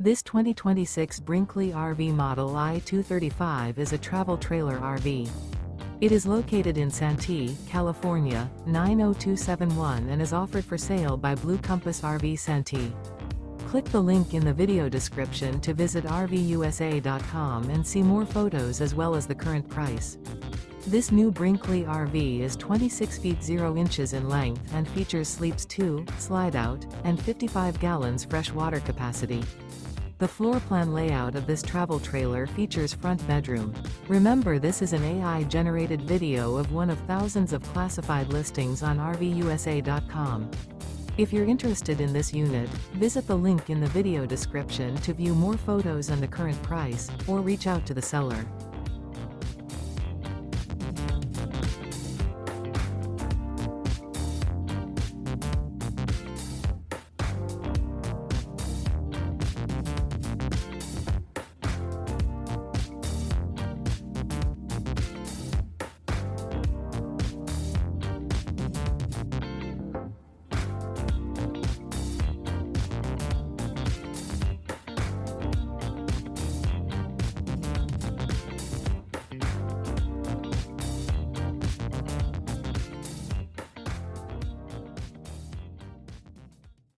This 2026 Brinkley RV Model I 235 is a travel trailer RV. It is located in Santee, California, 90271 and is offered for sale by Blue Compass RV Santee. Click the link in the video description to visit RVUSA.com and see more photos as well as the current price. This new Brinkley RV is 26 feet 0 inches in length and features sleeps 2, slide-out, and 55 gallons fresh water capacity. The floor plan layout of this travel trailer features front bedroom. Remember, this is an AI-generated video of one of thousands of classified listings on RVUSA.com. If you're interested in this unit, visit the link in the video description to view more photos and the current price, or reach out to the seller.